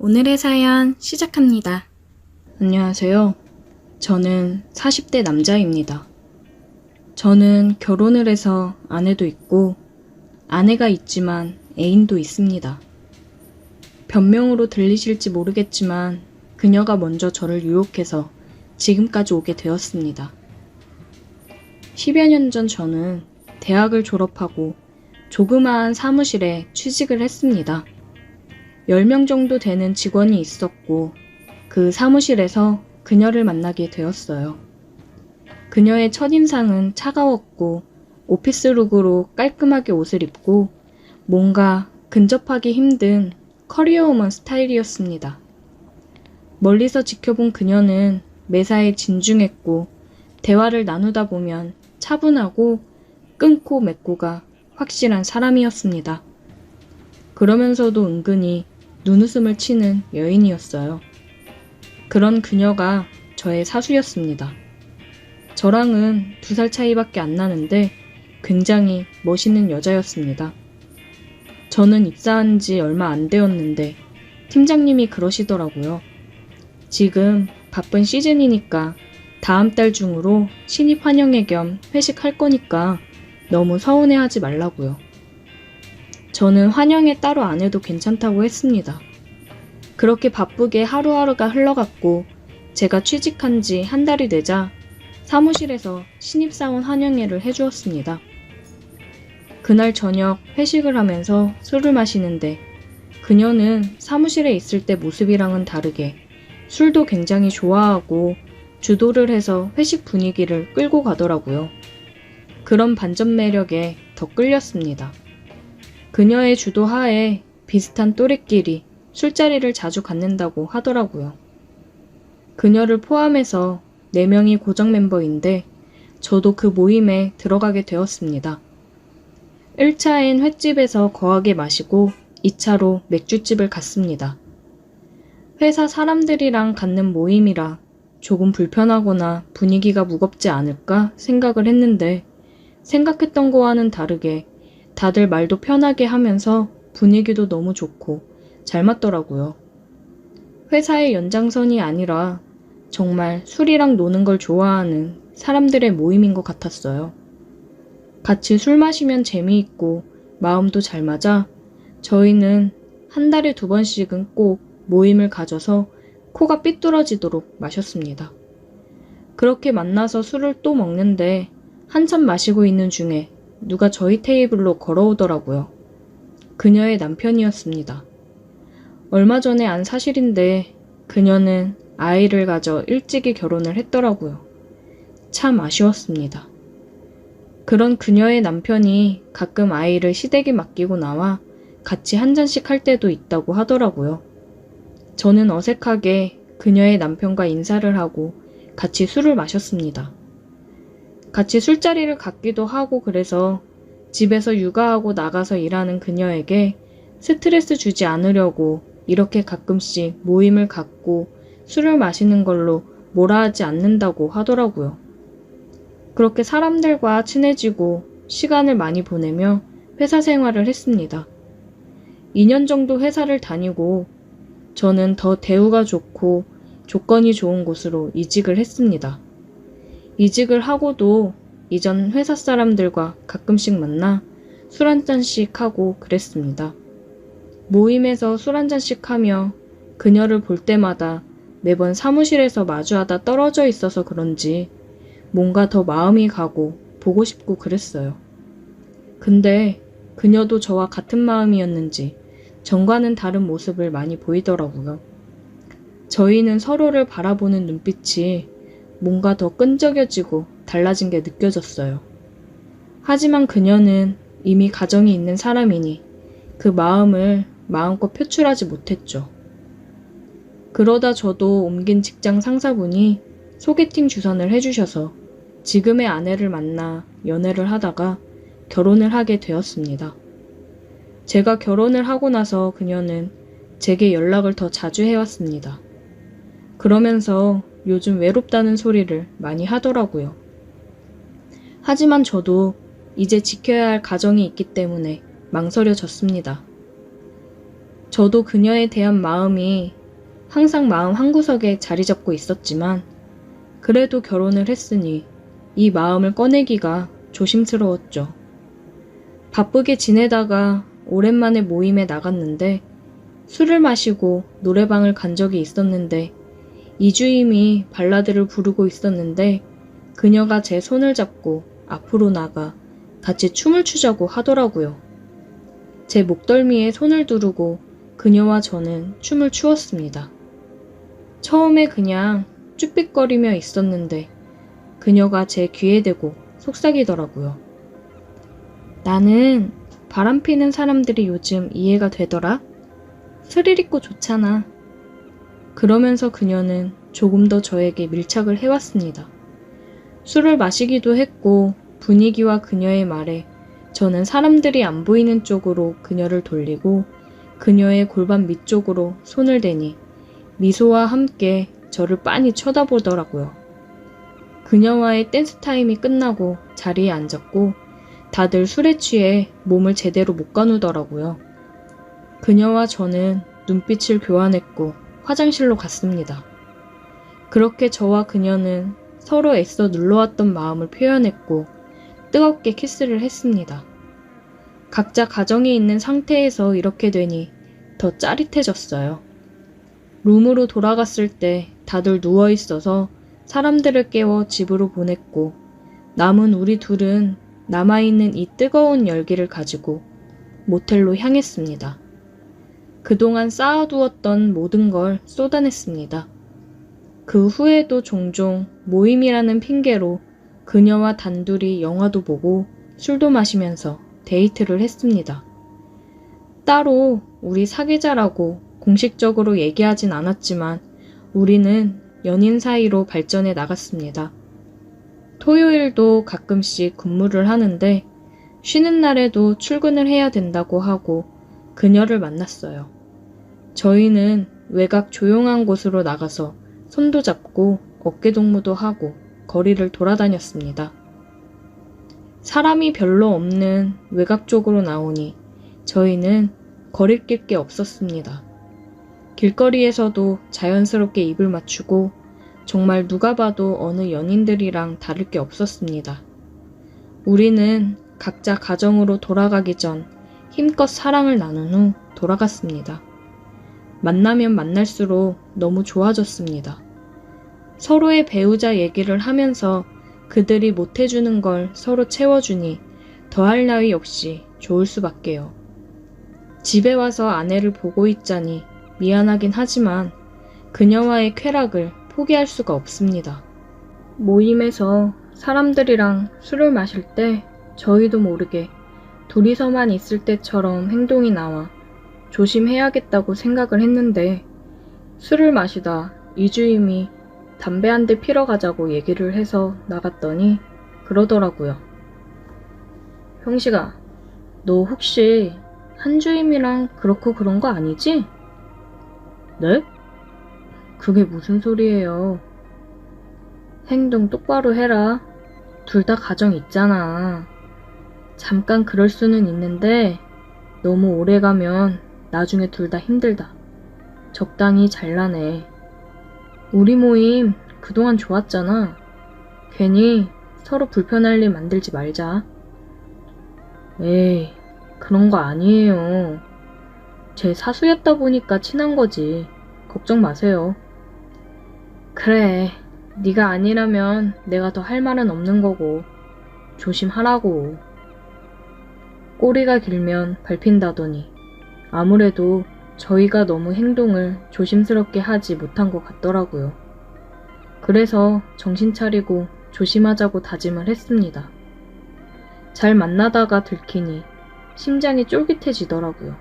오늘의 사연 시작합니다. 안녕하세요. 저는 40대 남자입니다. 저는 결혼을 해서 아내도 있고 아내가 있지만 애인도 있습니다. 변명으로 들리실지 모르겠지만 그녀가 먼저 저를 유혹해서 지금까지 오게 되었습니다. 10여 년 전 저는 대학을 졸업하고 조그마한 사무실에 취직을 했습니다. 10명 정도 되는 직원이 있었고 그 사무실에서 그녀를 만나게 되었어요. 그녀의 첫인상은 차가웠고 오피스룩으로 깔끔하게 옷을 입고 뭔가 근접하기 힘든 커리어우먼 스타일이었습니다. 멀리서 지켜본 그녀는 매사에 진중했고 대화를 나누다 보면 차분하고 끊고 맺고가 확실한 사람이었습니다. 그러면서도 은근히 눈웃음을 치는 여인이었어요. 그런 그녀가 저의 사수였습니다. 저랑은 2살 차이밖에 안 나는데 굉장히 멋있는 여자였습니다. 저는 입사한 지 얼마 안 되었는데 팀장님이 그러시더라고요. 지금 바쁜 시즌이니까 다음 달 중으로 신입 환영회 겸 회식할 거니까 너무 서운해하지 말라고요. 저는 환영회 따로 안 해도 괜찮다고 했습니다. 그렇게 바쁘게 하루하루가 흘러갔고 제가 취직한 지 한 달이 되자 사무실에서 신입사원 환영회를 해주었습니다. 그날 저녁 회식을 하면서 술을 마시는데 그녀는 사무실에 있을 때 모습이랑은 다르게 술도 굉장히 좋아하고 주도를 해서 회식 분위기를 끌고 가더라고요. 그런 반전 매력에 더 끌렸습니다. 그녀의 주도하에 비슷한 또래끼리 술자리를 자주 갖는다고 하더라고요. 그녀를 포함해서 4명이 고정 멤버인데 저도 그 모임에 들어가게 되었습니다. 1차엔 횟집에서 거하게 마시고 2차로 맥주집을 갔습니다. 회사 사람들이랑 갖는 모임이라 조금 불편하거나 분위기가 무겁지 않을까 생각을 했는데 생각했던 거와는 다르게 다들 말도 편하게 하면서 분위기도 너무 좋고 잘 맞더라고요. 회사의 연장선이 아니라 정말 술이랑 노는 걸 좋아하는 사람들의 모임인 것 같았어요. 같이 술 마시면 재미있고 마음도 잘 맞아 저희는 한 달에 2번씩은 꼭 모임을 가져서 코가 삐뚤어지도록 마셨습니다. 그렇게 만나서 술을 또 먹는데 한참 마시고 있는 중에 누가 저희 테이블로 걸어오더라고요. 그녀의 남편이었습니다. 얼마 전에 안 사실인데 그녀는 아이를 가져 일찍이 결혼을 했더라고요. 참 아쉬웠습니다. 그런 그녀의 남편이 가끔 아이를 시댁에 맡기고 나와 같이 한 잔씩 할 때도 있다고 하더라고요. 저는 어색하게 그녀의 남편과 인사를 하고 같이 술을 마셨습니다. 같이 술자리를 갖기도 하고 그래서 집에서 육아하고 나가서 일하는 그녀에게 스트레스 주지 않으려고 이렇게 가끔씩 모임을 갖고 술을 마시는 걸로 뭐라 하지 않는다고 하더라고요. 그렇게 사람들과 친해지고 시간을 많이 보내며 회사 생활을 했습니다. 2년 정도 회사를 다니고 저는 더 대우가 좋고 조건이 좋은 곳으로 이직을 했습니다. 이직을 하고도 이전 회사 사람들과 가끔씩 만나 술 한잔씩 하고 그랬습니다. 모임에서 술 한잔씩 하며 그녀를 볼 때마다 매번 사무실에서 마주하다 떨어져 있어서 그런지 뭔가 더 마음이 가고 보고 싶고 그랬어요. 근데 그녀도 저와 같은 마음이었는지 전과는 다른 모습을 많이 보이더라고요. 저희는 서로를 바라보는 눈빛이 뭔가 더 끈적여지고 달라진 게 느껴졌어요. 하지만 그녀는 이미 가정이 있는 사람이니 그 마음을 마음껏 표출하지 못했죠. 그러다 저도 옮긴 직장 상사분이 소개팅 주선을 해주셔서 지금의 아내를 만나 연애를 하다가 결혼을 하게 되었습니다. 제가 결혼을 하고 나서 그녀는 제게 연락을 더 자주 해왔습니다. 그러면서 요즘 외롭다는 소리를 많이 하더라고요. 하지만 저도 이제 지켜야 할 가정이 있기 때문에 망설여졌습니다. 저도 그녀에 대한 마음이 항상 마음 한구석에 자리 잡고 있었지만 그래도 결혼을 했으니 이 마음을 꺼내기가 조심스러웠죠. 바쁘게 지내다가 오랜만에 모임에 나갔는데 술을 마시고 노래방을 간 적이 있었는데 이주임이 발라드를 부르고 있었는데 그녀가 제 손을 잡고 앞으로 나가 같이 춤을 추자고 하더라고요. 제 목덜미에 손을 두르고 그녀와 저는 춤을 추었습니다. 처음에 그냥 쭈삣거리며 있었는데 그녀가 제 귀에 대고 속삭이더라고요. 나는 바람 피는 사람들이 요즘 이해가 되더라. 스릴 있고 좋잖아. 그러면서 그녀는 조금 더 저에게 밀착을 해왔습니다. 술을 마시기도 했고 분위기와 그녀의 말에 저는 사람들이 안 보이는 쪽으로 그녀를 돌리고 그녀의 골반 밑쪽으로 손을 대니 미소와 함께 저를 빤히 쳐다보더라고요. 그녀와의 댄스 타임이 끝나고 자리에 앉았고 다들 술에 취해 몸을 제대로 못 가누더라고요. 그녀와 저는 눈빛을 교환했고 화장실로 갔습니다. 그렇게 저와 그녀는 서로 애써 눌러왔던 마음을 표현했고 뜨겁게 키스를 했습니다. 각자 가정에 있는 상태에서 이렇게 되니 더 짜릿해졌어요. 룸으로 돌아갔을 때 다들 누워있어서 사람들을 깨워 집으로 보냈고 남은 우리 둘은 남아있는 이 뜨거운 열기를 가지고 모텔로 향했습니다. 그동안 쌓아두었던 모든 걸 쏟아냈습니다. 그 후에도 종종 모임이라는 핑계로 그녀와 단둘이 영화도 보고 술도 마시면서 데이트를 했습니다. 따로 우리 사귀자라고 공식적으로 얘기하진 않았지만 우리는 연인 사이로 발전해 나갔습니다. 토요일도 가끔씩 근무를 하는데 쉬는 날에도 출근을 해야 된다고 하고 그녀를 만났어요. 저희는 외곽 조용한 곳으로 나가서 손도 잡고 어깨동무도 하고 거리를 돌아다녔습니다. 사람이 별로 없는 외곽 쪽으로 나오니 저희는 거리낄 게 없었습니다. 길거리에서도 자연스럽게 입을 맞추고 정말 누가 봐도 어느 연인들이랑 다를 게 없었습니다. 우리는 각자 가정으로 돌아가기 전 힘껏 사랑을 나눈 후 돌아갔습니다. 만나면 만날수록 너무 좋아졌습니다. 서로의 배우자 얘기를 하면서 그들이 못해주는 걸 서로 채워주니 더할 나위 없이 좋을 수밖에요. 집에 와서 아내를 보고 있자니 미안하긴 하지만 그녀와의 쾌락을 포기할 수가 없습니다. 모임에서 사람들이랑 술을 마실 때 저희도 모르게 둘이서만 있을 때처럼 행동이 나와 조심해야겠다고 생각을 했는데 술을 마시다 이주임이 담배 한 대 피러 가자고 얘기를 해서 나갔더니 그러더라고요. 형식아, 너 혹시 한주임이랑 그렇고 그런 거 아니지? 네? 그게 무슨 소리예요? 행동 똑바로 해라. 둘 다 가정 있잖아. 잠깐 그럴 수는 있는데 너무 오래 가면 나중에 둘 다 힘들다. 적당히 잘라내. 우리 모임 그동안 좋았잖아. 괜히 서로 불편할 일 만들지 말자. 에이, 그런 거 아니에요. 제 사수였다 보니까 친한 거지. 걱정 마세요. 그래, 네가 아니라면 내가 더 할 말은 없는 거고. 조심하라고. 꼬리가 길면 밟힌다더니 아무래도 저희가 너무 행동을 조심스럽게 하지 못한 것 같더라고요. 그래서 정신 차리고 조심하자고 다짐을 했습니다. 잘 만나다가 들키니 심장이 쫄깃해지더라고요.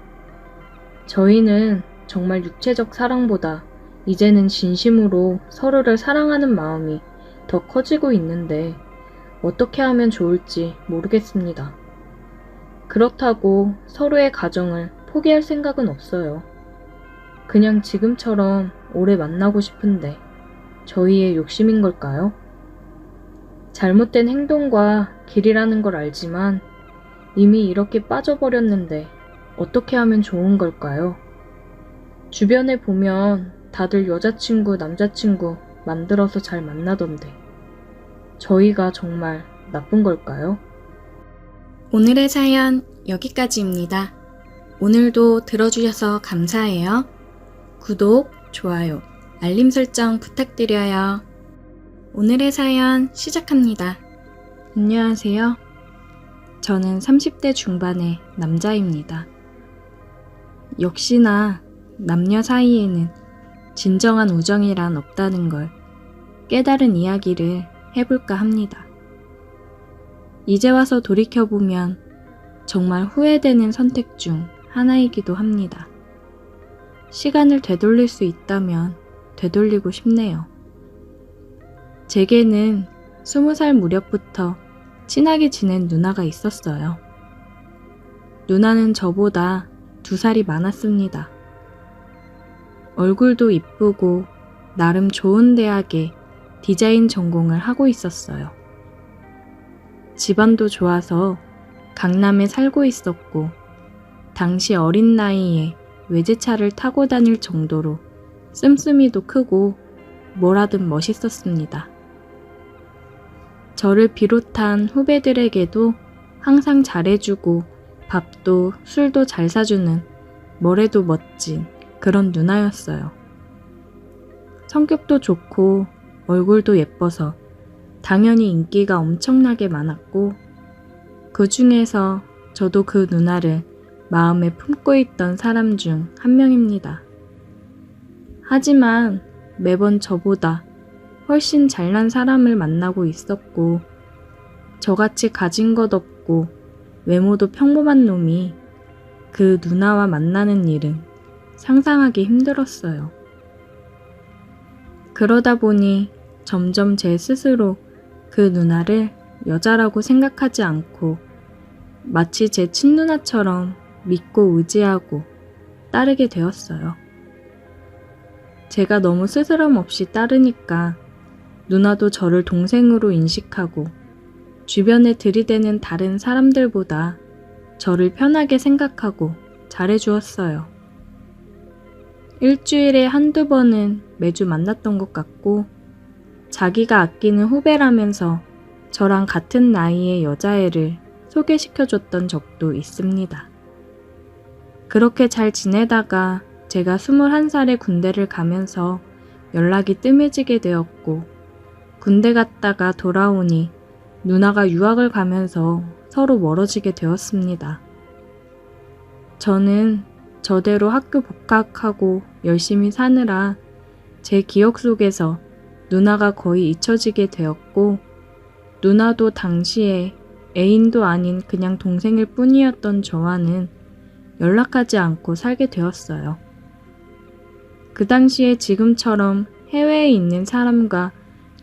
저희는 정말 육체적 사랑보다 이제는 진심으로 서로를 사랑하는 마음이 더 커지고 있는데 어떻게 하면 좋을지 모르겠습니다. 그렇다고 서로의 가정을 포기할 생각은 없어요. 그냥 지금처럼 오래 만나고 싶은데 저희의 욕심인 걸까요? 잘못된 행동과 길이라는 걸 알지만 이미 이렇게 빠져버렸는데 어떻게 하면 좋은 걸까요? 주변에 보면 다들 여자친구, 남자친구 만들어서 잘 만나던데 저희가 정말 나쁜 걸까요? 오늘의 사연 여기까지입니다. 오늘도 들어주셔서 감사해요. 구독, 좋아요, 알림 설정 부탁드려요. 오늘의 사연 시작합니다. 안녕하세요. 저는 30대 중반의 남자입니다. 역시나 남녀 사이에는 진정한 우정이란 없다는 걸 깨달은 이야기를 해볼까 합니다. 이제 와서 돌이켜보면 정말 후회되는 선택 중 하나이기도 합니다. 시간을 되돌릴 수 있다면 되돌리고 싶네요. 제게는 20살 무렵부터 친하게 지낸 누나가 있었어요. 누나는 저보다 2살이 많았습니다. 얼굴도 이쁘고 나름 좋은 대학에 디자인 전공을 하고 있었어요. 집안도 좋아서 강남에 살고 있었고 당시 어린 나이에 외제차를 타고 다닐 정도로 씀씀이도 크고 뭐라든 멋있었습니다. 저를 비롯한 후배들에게도 항상 잘해주고 밥도 술도 잘 사주는 뭐래도 멋진 그런 누나였어요. 성격도 좋고 얼굴도 예뻐서 당연히 인기가 엄청나게 많았고 그 중에서 저도 그 누나를 마음에 품고 있던 사람 중 한 명입니다. 하지만 매번 저보다 훨씬 잘난 사람을 만나고 있었고 저같이 가진 것 없고 외모도 평범한 놈이 그 누나와 만나는 일은 상상하기 힘들었어요. 그러다 보니 점점 제 스스로 그 누나를 여자라고 생각하지 않고 마치 제 친누나처럼 믿고 의지하고 따르게 되었어요. 제가 너무 스스럼 없이 따르니까 누나도 저를 동생으로 인식하고 주변에 들이대는 다른 사람들보다 저를 편하게 생각하고 잘해주었어요. 일주일에 한두 번은 매주 만났던 것 같고 자기가 아끼는 후배라면서 저랑 같은 나이의 여자애를 소개시켜줬던 적도 있습니다. 그렇게 잘 지내다가 제가 21살에 군대를 가면서 연락이 뜸해지게 되었고 군대 갔다가 돌아오니 누나가 유학을 가면서 서로 멀어지게 되었습니다. 저는 저대로 학교 복학하고 열심히 사느라 제 기억 속에서 누나가 거의 잊혀지게 되었고 누나도 당시에 애인도 아닌 그냥 동생일 뿐이었던 저와는 연락하지 않고 살게 되었어요. 그 당시에 지금처럼 해외에 있는 사람과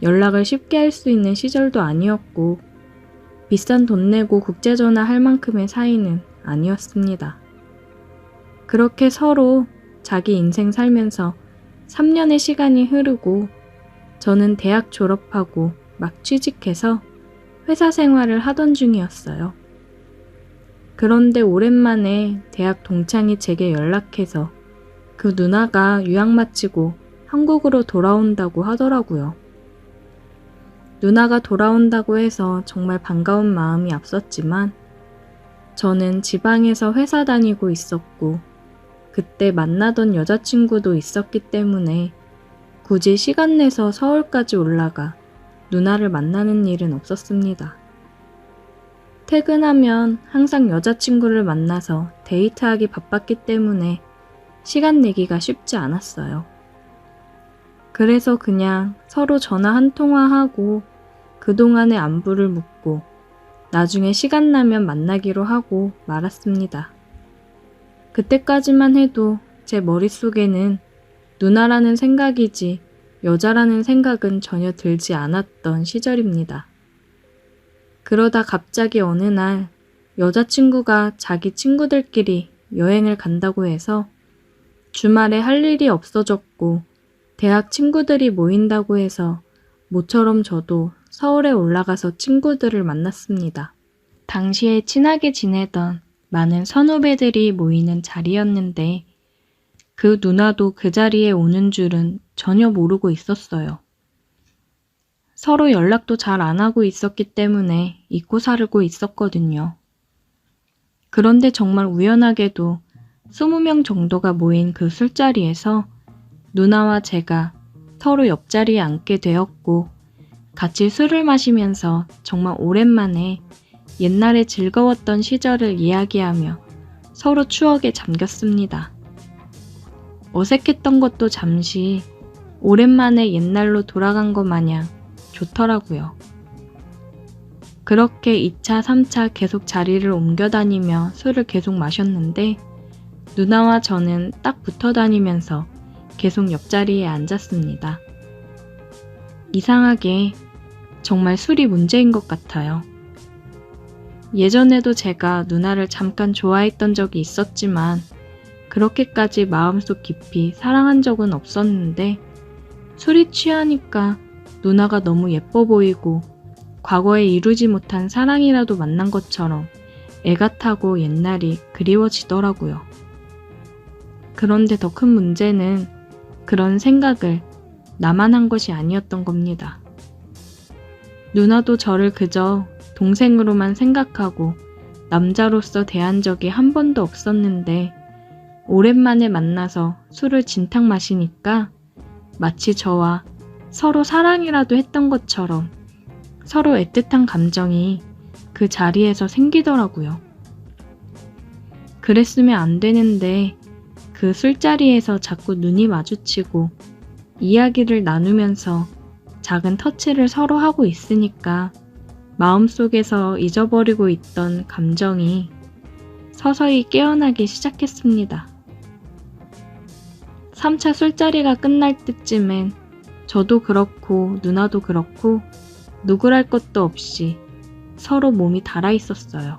연락을 쉽게 할 수 있는 시절도 아니었고 비싼 돈 내고 국제전화 할 만큼의 사이는 아니었습니다. 그렇게 서로 자기 인생 살면서 3년의 시간이 흐르고 저는 대학 졸업하고 막 취직해서 회사 생활을 하던 중이었어요. 그런데 오랜만에 대학 동창이 제게 연락해서 그 누나가 유학 마치고 한국으로 돌아온다고 하더라고요. 누나가 돌아온다고 해서 정말 반가운 마음이 앞섰지만 저는 지방에서 회사 다니고 있었고 그때 만나던 여자친구도 있었기 때문에 굳이 시간 내서 서울까지 올라가 누나를 만나는 일은 없었습니다. 퇴근하면 항상 여자친구를 만나서 데이트하기 바빴기 때문에 시간 내기가 쉽지 않았어요. 그래서 그냥 서로 전화 한 통화하고 그동안의 안부를 묻고 나중에 시간 나면 만나기로 하고 말았습니다. 그때까지만 해도 제 머릿속에는 누나라는 생각이지 여자라는 생각은 전혀 들지 않았던 시절입니다. 그러다 갑자기 어느 날 여자친구가 자기 친구들끼리 여행을 간다고 해서 주말에 할 일이 없어졌고 대학 친구들이 모인다고 해서 모처럼 저도 서울에 올라가서 친구들을 만났습니다. 당시에 친하게 지내던 많은 선후배들이 모이는 자리였는데 그 누나도 그 자리에 오는 줄은 전혀 모르고 있었어요. 서로 연락도 잘 안 하고 있었기 때문에 잊고 살고 있었거든요. 그런데 정말 우연하게도 20명 정도가 모인 그 술자리에서 누나와 제가 서로 옆자리에 앉게 되었고 같이 술을 마시면서 정말 오랜만에 옛날에 즐거웠던 시절을 이야기하며 서로 추억에 잠겼습니다. 어색했던 것도 잠시 오랜만에 옛날로 돌아간 것 마냥 좋더라고요. 그렇게 2차, 3차 계속 자리를 옮겨 다니며 술을 계속 마셨는데 누나와 저는 딱 붙어 다니면서 계속 옆자리에 앉았습니다. 이상하게 정말 술이 문제인 것 같아요. 예전에도 제가 누나를 잠깐 좋아했던 적이 있었지만 그렇게까지 마음속 깊이 사랑한 적은 없었는데 술이 취하니까 누나가 너무 예뻐 보이고 과거에 이루지 못한 사랑이라도 만난 것처럼 애가 타고 옛날이 그리워지더라고요. 그런데 더 큰 문제는 그런 생각을 나만 한 것이 아니었던 겁니다. 누나도 저를 그저 동생으로만 생각하고 남자로서 대한 적이 한 번도 없었는데 오랜만에 만나서 술을 진탕 마시니까 마치 저와 서로 사랑이라도 했던 것처럼 서로 애틋한 감정이 그 자리에서 생기더라고요. 그랬으면 안 되는데 그 술자리에서 자꾸 눈이 마주치고 이야기를 나누면서 작은 터치를 서로 하고 있으니까 마음속에서 잊어버리고 있던 감정이 서서히 깨어나기 시작했습니다. 3차 술자리가 끝날 때쯤엔 저도 그렇고 누나도 그렇고 누구랄 것도 없이 서로 몸이 달아 있었어요.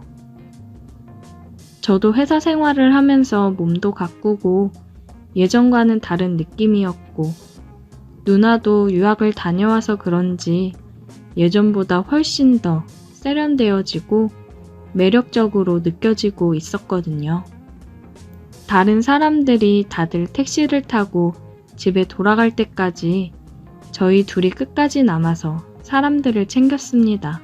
저도 회사 생활을 하면서 몸도 가꾸고 예전과는 다른 느낌이었고 누나도 유학을 다녀와서 그런지 예전보다 훨씬 더 세련되어지고 매력적으로 느껴지고 있었거든요. 다른 사람들이 다들 택시를 타고 집에 돌아갈 때까지 저희 둘이 끝까지 남아서 사람들을 챙겼습니다.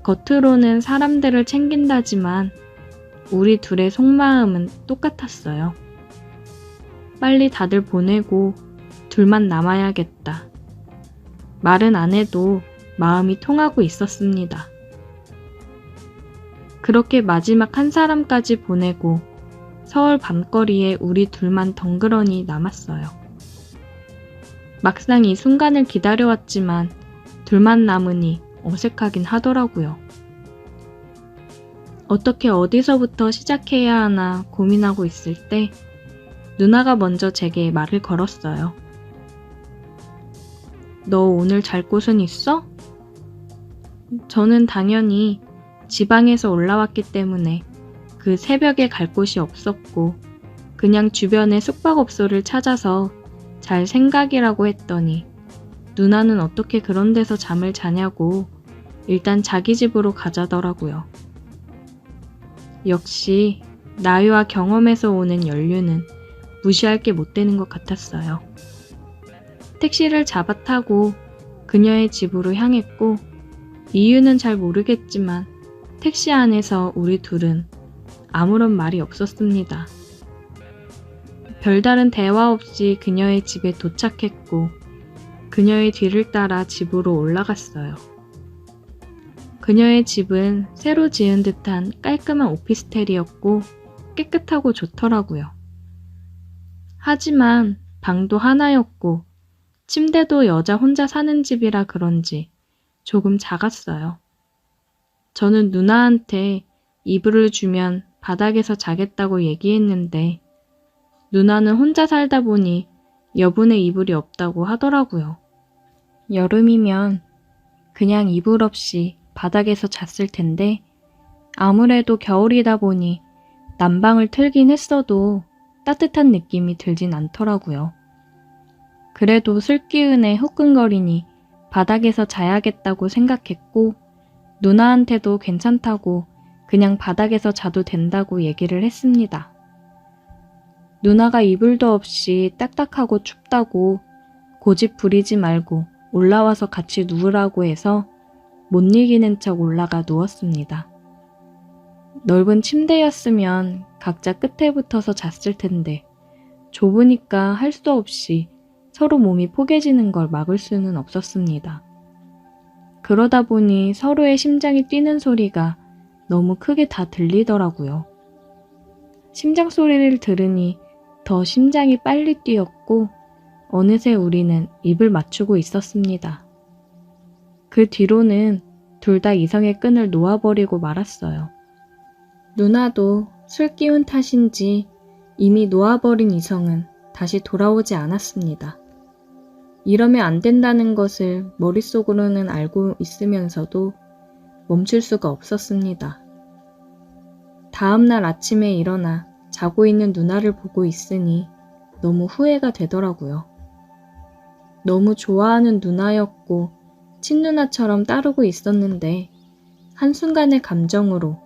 겉으로는 사람들을 챙긴다지만 우리 둘의 속마음은 똑같았어요. 빨리 다들 보내고 둘만 남아야겠다. 말은 안 해도 마음이 통하고 있었습니다. 그렇게 마지막 한 사람까지 보내고 서울 밤거리에 우리 둘만 덩그러니 남았어요. 막상 이 순간을 기다려왔지만 둘만 남으니 어색하긴 하더라고요. 어떻게 어디서부터 시작해야 하나 고민하고 있을 때 누나가 먼저 제게 말을 걸었어요. 너 오늘 잘 곳은 있어? 저는 당연히 지방에서 올라왔기 때문에 그 새벽에 갈 곳이 없었고 그냥 주변에 숙박업소를 찾아서 잘 생각이라고 했더니 누나는 어떻게 그런 데서 잠을 자냐고 일단 자기 집으로 가자더라고요. 역시 나이와 경험에서 오는 연륜은 무시할 게 못 되는 것 같았어요. 택시를 잡아 타고 그녀의 집으로 향했고 이유는 잘 모르겠지만 택시 안에서 우리 둘은 아무런 말이 없었습니다. 별다른 대화 없이 그녀의 집에 도착했고 그녀의 뒤를 따라 집으로 올라갔어요. 그녀의 집은 새로 지은 듯한 깔끔한 오피스텔이었고 깨끗하고 좋더라고요. 하지만 방도 하나였고 침대도 여자 혼자 사는 집이라 그런지 조금 작았어요. 저는 누나한테 이불을 주면 바닥에서 자겠다고 얘기했는데 누나는 혼자 살다 보니 여분의 이불이 없다고 하더라고요. 여름이면 그냥 이불 없이 바닥에서 잤을 텐데 아무래도 겨울이다 보니 난방을 틀긴 했어도 따뜻한 느낌이 들진 않더라고요. 그래도 술기운에 후끈거리니 바닥에서 자야겠다고 생각했고 누나한테도 괜찮다고 그냥 바닥에서 자도 된다고 얘기를 했습니다. 누나가 이불도 없이 딱딱하고 춥다고 고집 부리지 말고 올라와서 같이 누우라고 해서 못 이기는 척 올라가 누웠습니다. 넓은 침대였으면 각자 끝에 붙어서 잤을 텐데 좁으니까 할 수 없이 서로 몸이 포개지는 걸 막을 수는 없었습니다. 그러다 보니 서로의 심장이 뛰는 소리가 너무 크게 다 들리더라고요. 심장 소리를 들으니 더 심장이 빨리 뛰었고 어느새 우리는 입을 맞추고 있었습니다. 그 뒤로는 둘 다 이성의 끈을 놓아버리고 말았어요. 누나도 술 기운 탓인지 이미 놓아버린 이성은 다시 돌아오지 않았습니다. 이러면 안 된다는 것을 머릿속으로는 알고 있으면서도 멈출 수가 없었습니다. 다음날 아침에 일어나 자고 있는 누나를 보고 있으니 너무 후회가 되더라고요. 너무 좋아하는 누나였고 친누나처럼 따르고 있었는데 한순간의 감정으로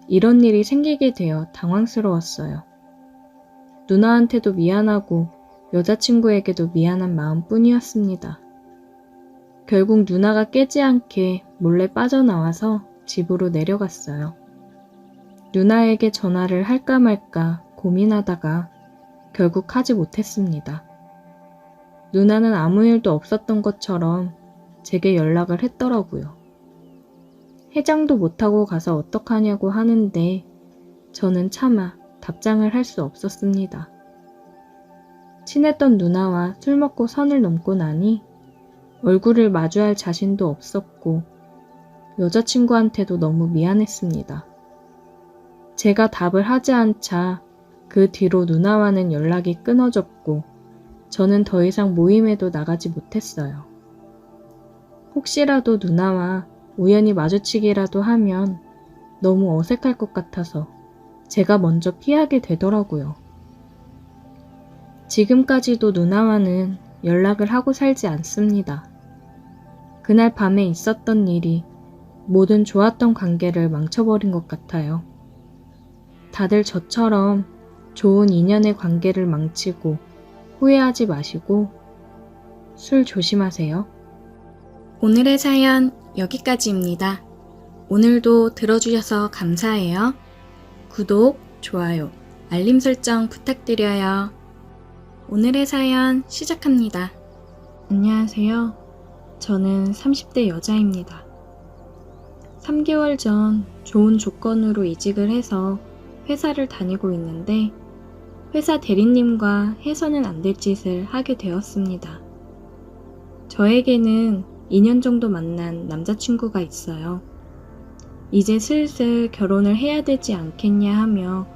이런 일이 생기게 되어 당황스러웠어요. 누나한테도 미안하고 여자친구에게도 미안한 마음뿐이었습니다. 결국 누나가 깨지 않게 몰래 빠져나와서 집으로 내려갔어요. 누나에게 전화를 할까 말까 고민하다가 결국 하지 못했습니다. 누나는 아무 일도 없었던 것처럼 제게 연락을 했더라고요. 해장도 못하고 가서 어떡하냐고 하는데 저는 차마 답장을 할 수 없었습니다. 친했던 누나와 술 먹고 선을 넘고 나니 얼굴을 마주할 자신도 없었고 여자친구한테도 너무 미안했습니다. 제가 답을 하지 않자 그 뒤로 누나와는 연락이 끊어졌고 저는 더 이상 모임에도 나가지 못했어요. 혹시라도 누나와 우연히 마주치기라도 하면 너무 어색할 것 같아서 제가 먼저 피하게 되더라고요. 지금까지도 누나와는 연락을 하고 살지 않습니다. 그날 밤에 있었던 일이 모든 좋았던 관계를 망쳐버린 것 같아요. 다들 저처럼 좋은 인연의 관계를 망치고 후회하지 마시고 술 조심하세요. 오늘의 사연 여기까지입니다. 오늘도 들어주셔서 감사해요. 구독, 좋아요, 알림 설정 부탁드려요. 오늘의 사연 시작합니다. 안녕하세요. 저는 30대 여자입니다. 3개월 전 좋은 조건으로 이직을 해서 회사를 다니고 있는데 회사 대리님과 해서는 안 될 짓을 하게 되었습니다. 저에게는 2년 정도 만난 남자친구가 있어요. 이제 슬슬 결혼을 해야 되지 않겠냐 하며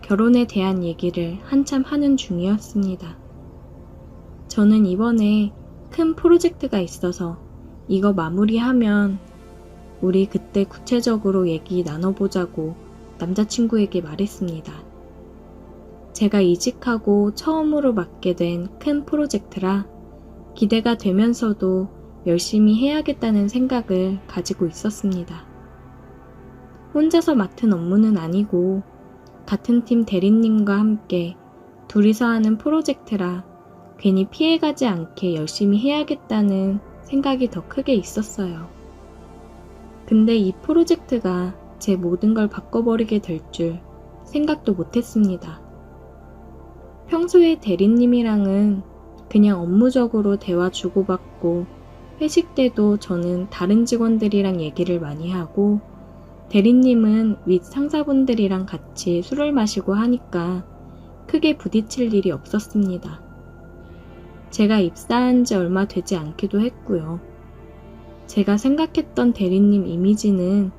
결혼에 대한 얘기를 한참 하는 중이었습니다. 저는 이번에 큰 프로젝트가 있어서 이거 마무리하면 우리 그때 구체적으로 얘기 나눠보자고 남자친구에게 말했습니다. 제가 이직하고 처음으로 맡게 된 큰 프로젝트라 기대가 되면서도 열심히 해야겠다는 생각을 가지고 있었습니다. 혼자서 맡은 업무는 아니고 같은 팀 대리님과 함께 둘이서 하는 프로젝트라 괜히 피해가지 않게 열심히 해야겠다는 생각이 더 크게 있었어요. 근데 이 프로젝트가 제 모든 걸 바꿔버리게 될 줄 생각도 못했습니다. 평소에 대리님이랑은 그냥 업무적으로 대화 주고받고 회식 때도 저는 다른 직원들이랑 얘기를 많이 하고 대리님은 윗 상사분들이랑 같이 술을 마시고 하니까 크게 부딪힐 일이 없었습니다. 제가 입사한 지 얼마 되지 않기도 했고요. 제가 생각했던 대리님 이미지는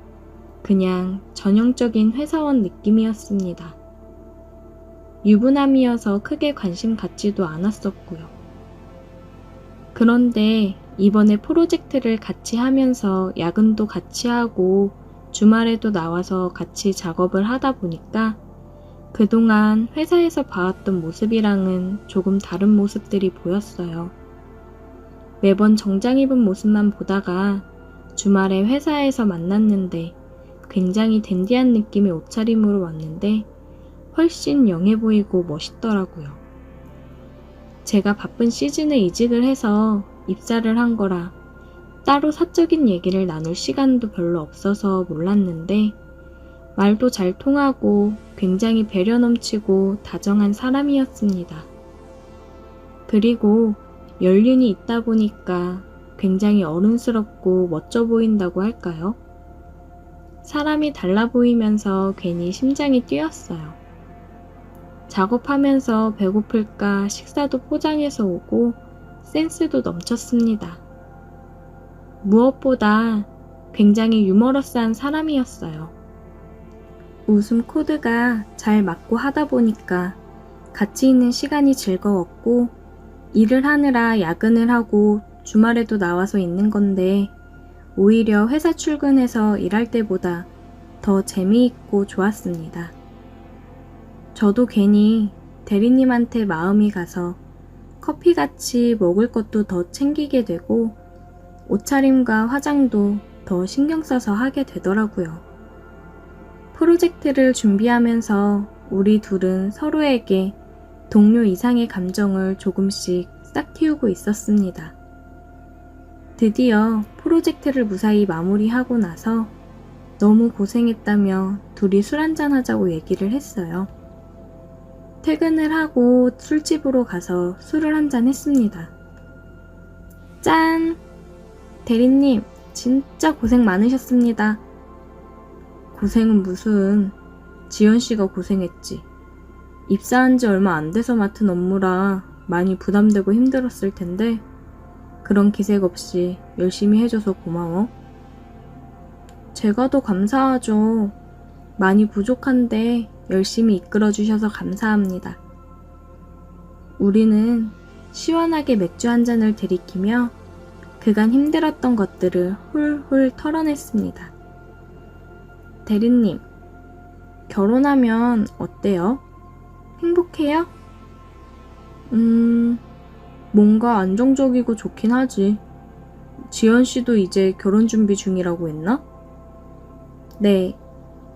그냥 전형적인 회사원 느낌이었습니다. 유부남이어서 크게 관심 갖지도 않았었고요. 그런데 이번에 프로젝트를 같이 하면서 야근도 같이 하고 주말에도 나와서 같이 작업을 하다 보니까 그동안 회사에서 봐왔던 모습이랑은 조금 다른 모습들이 보였어요. 매번 정장 입은 모습만 보다가 주말에 회사에서 만났는데 굉장히 댄디한 느낌의 옷차림으로 왔는데 훨씬 영해 보이고 멋있더라고요. 제가 바쁜 시즌에 이직을 해서 입사를 한 거라 따로 사적인 얘기를 나눌 시간도 별로 없어서 몰랐는데 말도 잘 통하고 굉장히 배려 넘치고 다정한 사람이었습니다. 그리고 연륜이 있다 보니까 굉장히 어른스럽고 멋져 보인다고 할까요? 사람이 달라 보이면서 괜히 심장이 뛰었어요. 작업하면서 배고플까 식사도 포장해서 오고 센스도 넘쳤습니다. 무엇보다 굉장히 유머러스한 사람이었어요. 웃음 코드가 잘 맞고 하다 보니까 같이 있는 시간이 즐거웠고 일을 하느라 야근을 하고 주말에도 나와서 있는 건데 오히려 회사 출근해서 일할 때보다 더 재미있고 좋았습니다. 저도 괜히 대리님한테 마음이 가서 커피같이 먹을 것도 더 챙기게 되고 옷차림과 화장도 더 신경 써서 하게 되더라고요. 프로젝트를 준비하면서 우리 둘은 서로에게 동료 이상의 감정을 조금씩 싹 틔우고 있었습니다. 드디어 프로젝트를 무사히 마무리하고 나서 너무 고생했다며 둘이 술 한잔 하자고 얘기를 했어요. 퇴근을 하고 술집으로 가서 술을 한잔 했습니다. 짠! 대리님, 진짜 고생 많으셨습니다. 고생은 무슨, 지연씨가 고생했지. 입사한 지 얼마 안 돼서 맡은 업무라 많이 부담되고 힘들었을 텐데 그런 기색 없이 열심히 해줘서 고마워. 제가 더 감사하죠. 많이 부족한데 열심히 이끌어주셔서 감사합니다. 우리는 시원하게 맥주 한 잔을 들이키며 그간 힘들었던 것들을 훌훌 털어냈습니다. 대리님, 결혼하면 어때요? 행복해요? 뭔가 안정적이고 좋긴 하지. 지연씨도 이제 결혼 준비 중이라고 했나? 네,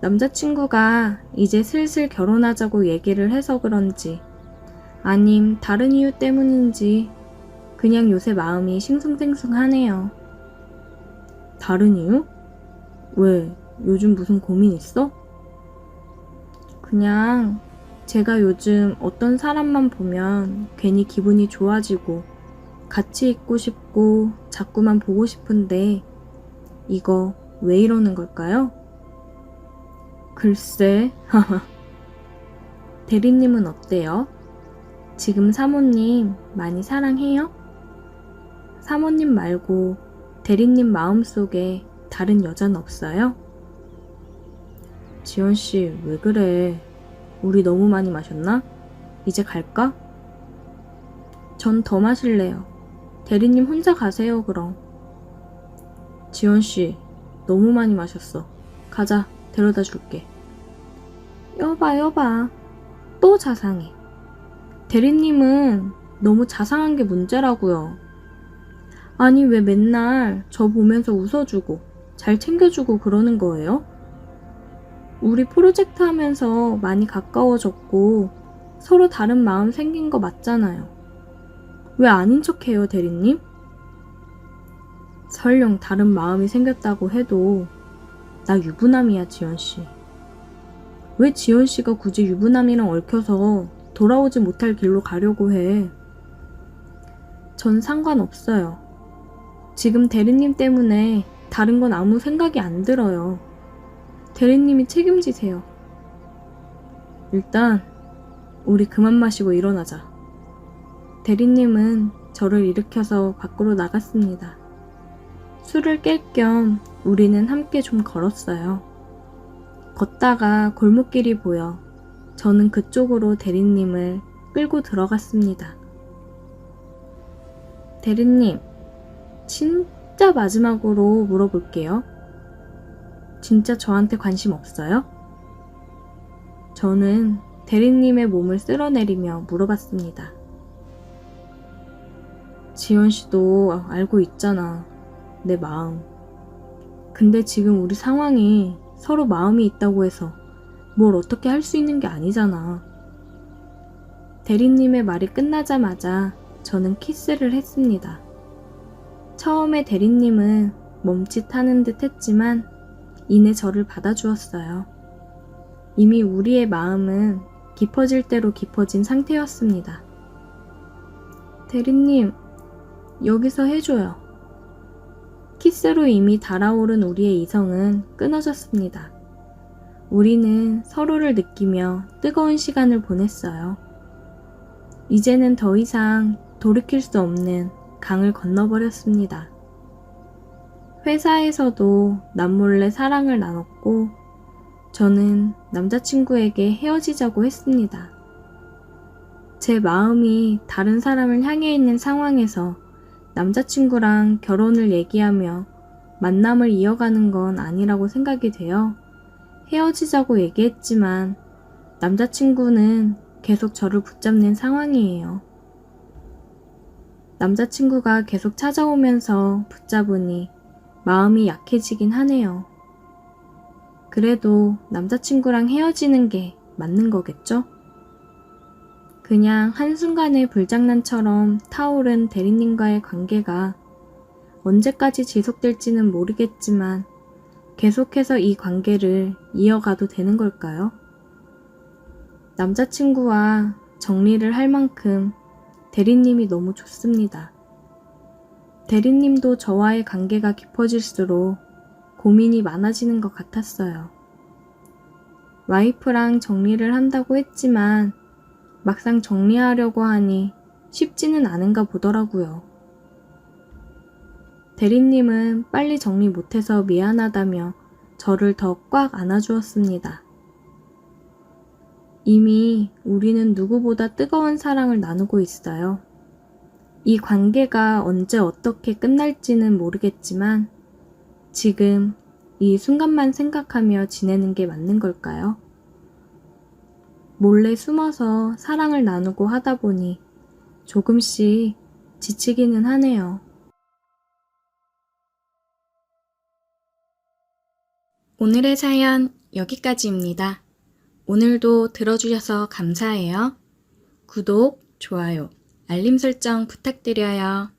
남자친구가 이제 슬슬 결혼하자고 얘기를 해서 그런지 아님 다른 이유 때문인지 그냥 요새 마음이 싱숭생숭하네요. 다른 이유? 왜? 요즘 무슨 고민 있어? 그냥 제가 요즘 어떤 사람만 보면 괜히 기분이 좋아지고 같이 있고 싶고 자꾸만 보고 싶은데 이거 왜 이러는 걸까요? 글쎄, 대리님은 어때요? 지금 사모님 많이 사랑해요? 사모님 말고 대리님 마음속에 다른 여자는 없어요? 지연씨, 왜 그래? 우리 너무 많이 마셨나? 이제 갈까? 전 더 마실래요. 대리님 혼자 가세요, 그럼. 지연씨, 너무 많이 마셨어. 가자, 데려다 줄게. 여봐. 또 자상해. 대리님은 너무 자상한 게 문제라고요. 아니, 왜 맨날 저 보면서 웃어주고 잘 챙겨주고 그러는 거예요? 우리 프로젝트 하면서 많이 가까워졌고 서로 다른 마음 생긴 거 맞잖아요. 왜 아닌 척해요, 대리님? 설령 다른 마음이 생겼다고 해도 나 유부남이야, 지연씨. 왜 지연씨가 굳이 유부남이랑 얽혀서 돌아오지 못할 길로 가려고 해? 전 상관없어요. 지금 대리님 때문에 다른 건 아무 생각이 안 들어요. 대리님이 책임지세요. 일단 우리 그만 마시고 일어나자. 대리님은 저를 일으켜서 밖으로 나갔습니다. 술을 깰 겸 우리는 함께 좀 걸었어요. 걷다가 골목길이 보여 저는 그쪽으로 대리님을 끌고 들어갔습니다. 대리님, 진짜 마지막으로 물어볼게요. 진짜 저한테 관심 없어요? 저는 대리님의 몸을 쓸어내리며 물어봤습니다. 지연씨도 알고 있잖아, 내 마음. 근데 지금 우리 상황이 서로 마음이 있다고 해서 뭘 어떻게 할 수 있는 게 아니잖아. 대리님의 말이 끝나자마자 저는 키스를 했습니다. 처음에 대리님은 멈칫하는 듯 했지만 이내 저를 받아주었어요. 이미 우리의 마음은 깊어질 대로 깊어진 상태였습니다. 대리님, 여기서 해줘요. 키스로 이미 달아오른 우리의 이성은 끊어졌습니다. 우리는 서로를 느끼며 뜨거운 시간을 보냈어요. 이제는 더 이상 돌이킬 수 없는 강을 건너버렸습니다. 회사에서도 남몰래 사랑을 나눴고 저는 남자친구에게 헤어지자고 했습니다. 제 마음이 다른 사람을 향해 있는 상황에서 남자친구랑 결혼을 얘기하며 만남을 이어가는 건 아니라고 생각이 되어 헤어지자고 얘기했지만 남자친구는 계속 저를 붙잡는 상황이에요. 남자친구가 계속 찾아오면서 붙잡으니 마음이 약해지긴 하네요. 그래도 남자친구랑 헤어지는 게 맞는 거겠죠? 그냥 한순간의 불장난처럼 타오른 대리님과의 관계가 언제까지 지속될지는 모르겠지만 계속해서 이 관계를 이어가도 되는 걸까요? 남자친구와 정리를 할 만큼 대리님이 너무 좋습니다. 대리님도 저와의 관계가 깊어질수록 고민이 많아지는 것 같았어요. 와이프랑 정리를 한다고 했지만 막상 정리하려고 하니 쉽지는 않은가 보더라고요. 대리님은 빨리 정리 못해서 미안하다며 저를 더 꽉 안아주었습니다. 이미 우리는 누구보다 뜨거운 사랑을 나누고 있어요. 이 관계가 언제 어떻게 끝날지는 모르겠지만 지금 이 순간만 생각하며 지내는 게 맞는 걸까요? 몰래 숨어서 사랑을 나누고 하다 보니 조금씩 지치기는 하네요. 오늘의 사연 여기까지입니다. 오늘도 들어주셔서 감사해요. 구독, 좋아요, 알림 설정 부탁드려요.